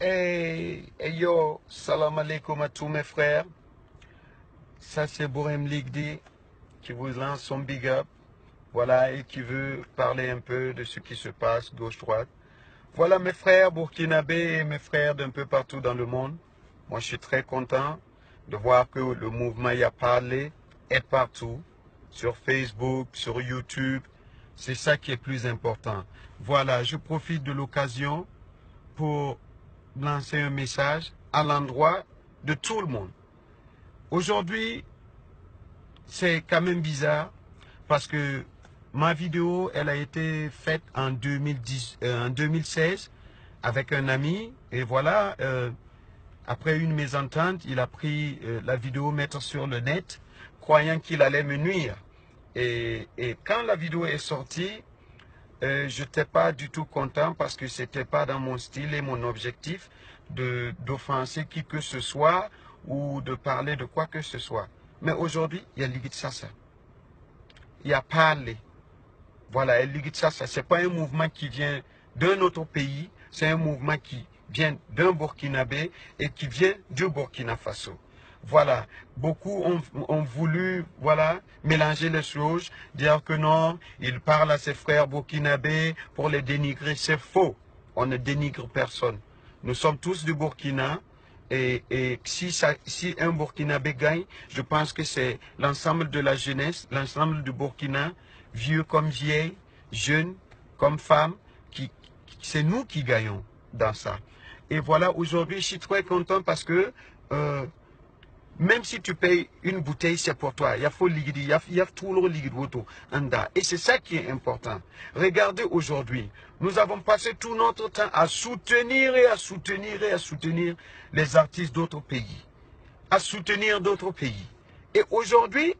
Hey yo, salam alaikum à tous mes frères. Ça c'est Bourem Ligdi qui vous lance son big up. Voilà, et qui veut parler un peu de ce qui se passe gauche-droite. Voilà mes frères burkinabés et mes frères d'un peu partout dans le monde. Moi je suis très content de voir que le mouvement y a parlé est partout. Sur Facebook, sur YouTube. C'est ça qui est plus important. Voilà, je profite de l'occasion pour lancer un message à l'endroit de tout le monde. Aujourd'hui, c'est quand même bizarre parce que ma vidéo, elle a été faite en 2016 avec un ami et voilà, après une mésentente, il a pris la vidéo mettre sur le net croyant qu'il allait me nuire. Et quand la vidéo est sortie, je n'étais pas du tout content parce que ce n'était pas dans mon style et mon objectif d'offenser qui que ce soit ou de parler de quoi que ce soit. Mais aujourd'hui, il y a Ligue Sassa. Il y a parlé. Voilà, Ligue Sassa, ce n'est pas un mouvement qui vient d'un autre pays, c'est un mouvement qui vient d'un Burkinabé et qui vient du Burkina Faso. Voilà, beaucoup ont voulu mélanger les choses, dire que non, il parle à ses frères burkinabés pour les dénigrer. C'est faux, on ne dénigre personne. Nous sommes tous du Burkina et si un Burkinabé gagne, je pense que c'est l'ensemble de la jeunesse, l'ensemble du Burkina, vieux comme vieille, jeunes comme femmes, c'est nous qui gagnons dans ça. Et voilà, aujourd'hui, je suis très content parce que même si tu payes une bouteille, c'est pour toi. Il y a tout le liquide. Et c'est ça qui est important. Regardez aujourd'hui, nous avons passé tout notre temps à soutenir et à soutenir et à soutenir les artistes d'autres pays. À soutenir d'autres pays. Et aujourd'hui,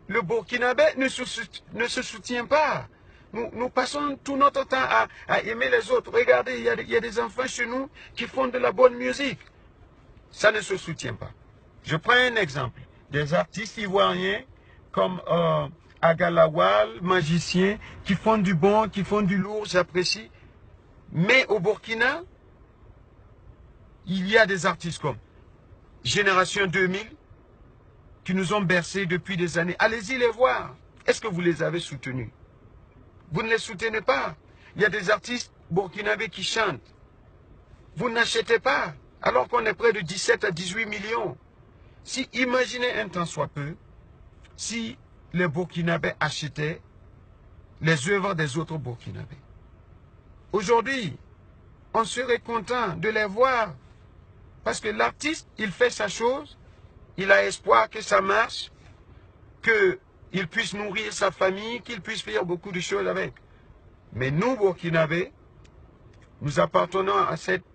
le Burkinabé ne se soutient pas. Nous passons tout notre temps à aimer les autres. Regardez, il y a des enfants chez nous qui font de la bonne musique. Ça ne se soutient pas. Je prends un exemple. Des artistes ivoiriens comme Agalawal, magiciens, qui font du bon, qui font du lourd, j'apprécie. Mais au Burkina, il y a des artistes comme Génération 2000 qui nous ont bercés depuis des années. Allez-y les voir. Est-ce que vous les avez soutenus? Vous ne les soutenez pas. Il y a des artistes burkinabés qui chantent. Vous n'achetez pas, alors qu'on est près de 17 à 18 millions. Si, imaginez un temps soit peu, si les Burkinabés achetaient les œuvres des autres Burkinabés. Aujourd'hui, on serait content de les voir. Parce que l'artiste, il fait sa chose, il a espoir que ça marche, qu'il puisse nourrir sa famille, qu'il puisse faire beaucoup de choses avec. Mais nous, Burkinabés, nous appartenons à cette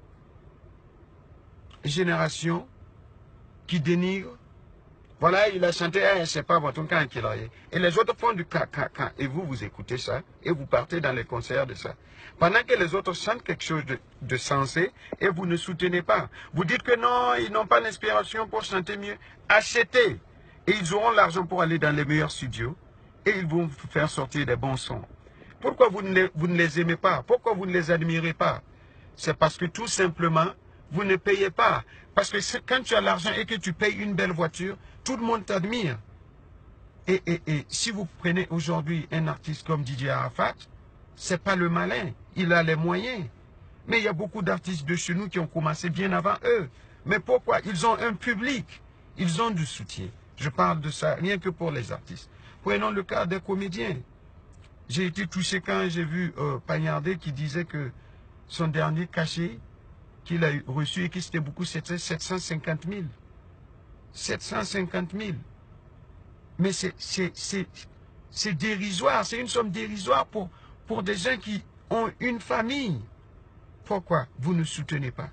génération qui dénigre. Voilà, il a chanté, c'est pas votre camp qu'il a. Et les autres font du caca. Et vous écoutez ça, et vous partez dans les concerts de ça. Pendant que les autres chantent quelque chose de sensé, et vous ne soutenez pas. Vous dites que non, ils n'ont pas l'inspiration pour chanter mieux. Achetez. Et ils auront l'argent pour aller dans les meilleurs studios, et ils vont vous faire sortir des bons sons. Pourquoi vous ne les aimez pas? Pourquoi vous ne les admirez pas? C'est parce que tout simplement, vous ne payez pas. Parce que quand tu as l'argent et que tu payes une belle voiture, tout le monde t'admire. Et si vous prenez aujourd'hui un artiste comme Didier Arafat, c'est pas le malin. Il a les moyens. Mais il y a beaucoup d'artistes de chez nous qui ont commencé bien avant eux. Mais pourquoi? Ils ont un public. Ils ont du soutien. Je parle de ça rien que pour les artistes. Prenons le cas des comédiens. J'ai été touché quand j'ai vu Pagnardé qui disait que son dernier cachet qu'il a reçu et qui c'était beaucoup, c'était 750 000. 750 000. Mais c'est dérisoire, c'est une somme dérisoire pour des gens qui ont une famille. Pourquoi vous ne soutenez pas?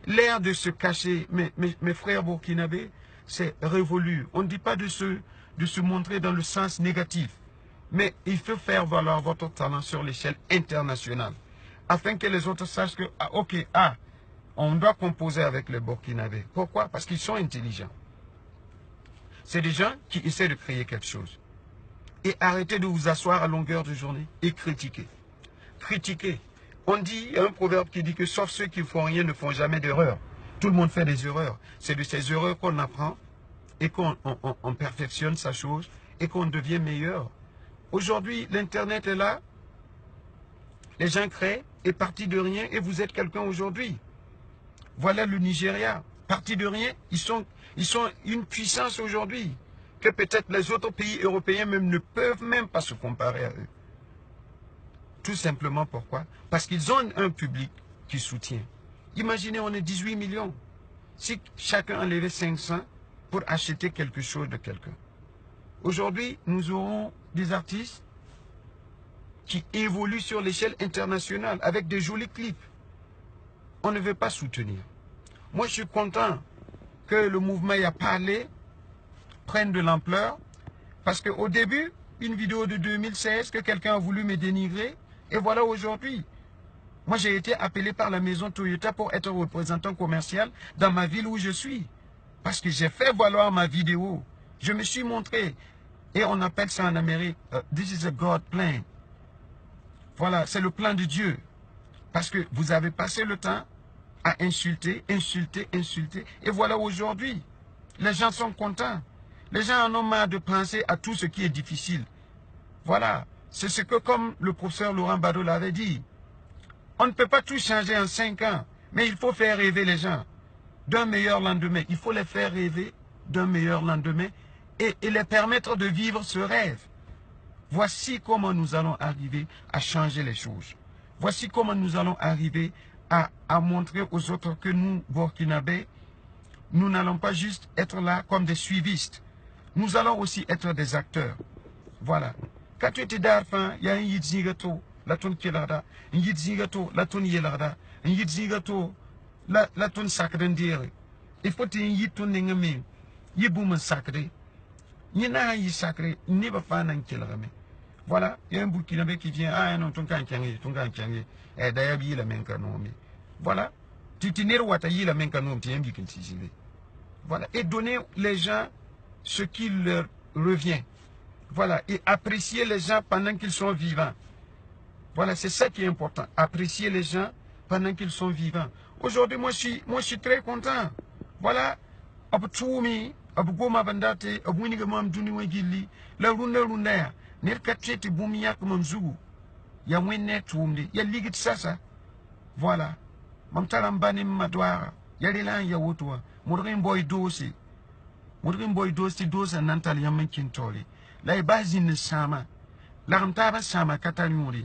L'ère de se cacher, mes frères burkinabés, c'est révolu. On ne dit pas de se montrer dans le sens négatif. Mais il faut faire valoir votre talent sur l'échelle internationale. Afin que les autres sachent que, on doit composer avec les Burkinabés. Pourquoi? Parce qu'ils sont intelligents. C'est des gens qui essaient de créer quelque chose. Et arrêtez de vous asseoir à longueur de journée et critiquer. Critiquer. On dit, il y a un proverbe qui dit que sauf ceux qui ne font rien ne font jamais d'erreur. Tout le monde fait des erreurs. C'est de ces erreurs qu'on apprend et qu'on perfectionne sa chose et qu'on devient meilleur. Aujourd'hui, l'Internet est là. Les gens créent et partis de rien et vous êtes quelqu'un aujourd'hui. Voilà le Nigeria. Partis de rien, ils sont une puissance aujourd'hui que peut-être les autres pays européens même ne peuvent même pas se comparer à eux. Tout simplement pourquoi? Parce qu'ils ont un public qui soutient. Imaginez, on est 18 millions. Si chacun enlevait 500 pour acheter quelque chose de quelqu'un. Aujourd'hui, nous aurons des artistes qui évoluent sur l'échelle internationale avec des jolis clips. On ne veut pas soutenir. Moi, je suis content que le mouvement y a parlé prenne de l'ampleur parce qu'au début, une vidéo de 2016 que quelqu'un a voulu me dénigrer et voilà aujourd'hui. Moi, j'ai été appelé par la maison Toyota pour être représentant commercial dans ma ville où je suis. Parce que j'ai fait valoir ma vidéo. Je me suis montré. Et on appelle ça en Amérique, this is a God plan. Voilà, c'est le plan de Dieu. Parce que vous avez passé le temps à insulter, insulter, insulter. Et voilà aujourd'hui, les gens sont contents. Les gens en ont marre de penser à tout ce qui est difficile. Voilà, c'est ce que comme le professeur Laurent Bado l'avait dit. On ne peut pas tout changer en 5 ans, mais il faut faire rêver les gens d'un meilleur lendemain. Il faut les faire rêver d'un meilleur lendemain et les permettre de vivre ce rêve. Voici comment nous allons arriver à changer les choses. Voici comment nous allons arriver à montrer aux autres que nous, Burkinabés, nous n'allons pas juste être là comme des suivistes. Nous allons aussi être des acteurs. Voilà. Quand tu étais d'arfan, il y a un yidzingato, la toune kilarda, un yidzingato, la toune yelarda, un yidzingato, la toune sacrendire. Il faut que tu aies un yidtoun n'engame, yiboum sacré. Il n'y a un sacré, il n'y a pas un kilrame. Voilà, il y a un Burkinabé qui vient, ah non, ton kankangi, et d'ailleurs, il y a la même canomie. Voilà. Tu t'y n'es pas la même canomie, tu es un bikintisile. Voilà. Et donner les gens ce qui leur revient. Voilà. Et apprécier les gens pendant qu'ils sont vivants. Voilà, c'est ça qui est important. Apprécier les gens pendant qu'ils sont vivants. Aujourd'hui, moi, je suis très content. Voilà. Abtoumi, Abgoma Bandate, Abwinigamam Duniwegili, la Runda. Nerkacheti Bumia comme Zougu. Ya Wene Toumde. Ya Ligit Sasa. Voilà. Mamtalambani Madwara. Ya Lilan Yawotua. Moudrin Boy Dosi. Moudrin Boy Dosi Dosa Nantal Yaman Kintoli. La Ebazine Sama. La Ramtaba Sama Katalmuri.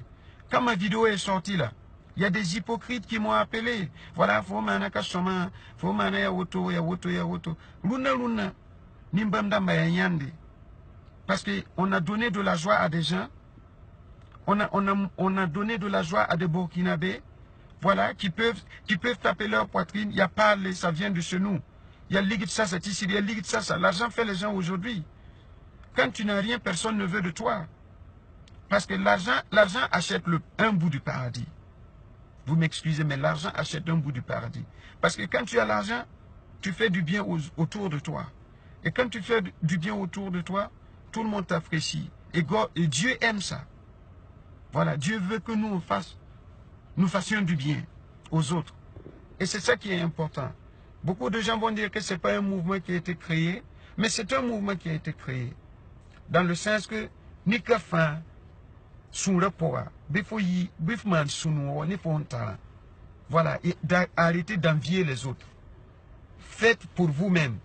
Quand ma vidéo est sortie là, il y a des hypocrites qui m'ont appelé. Voilà, faut manaka soma, faut mana yawoto, yawoto, yawoto. Luna luna. Nimbamda Mayanyandi. Parce qu'on a donné de la joie à des gens. On a donné de la joie à des Burkinabés. Voilà, qui peuvent taper leur poitrine. Il n'y a pas, ça vient de chez nous. Il y a Ligue de ça, c'est ici. Il y a Ligue de ça. L'argent fait les gens aujourd'hui. Quand tu n'as rien, personne ne veut de toi. Parce que l'argent achète un bout du paradis. Vous m'excusez, mais l'argent achète un bout du paradis. Parce que quand tu as l'argent, tu fais du bien autour de toi. Et quand tu fais du bien autour de toi, tout le monde t'apprécie. Et Dieu aime ça. Voilà, Dieu veut que nous fassions du bien aux autres. Et c'est ça qui est important. Beaucoup de gens vont dire que ce n'est pas un mouvement qui a été créé, mais c'est un mouvement qui a été créé. Dans le sens que, ni que fin, sous le poids, voilà, et arrêtez d'envier les autres. Faites pour vous-même.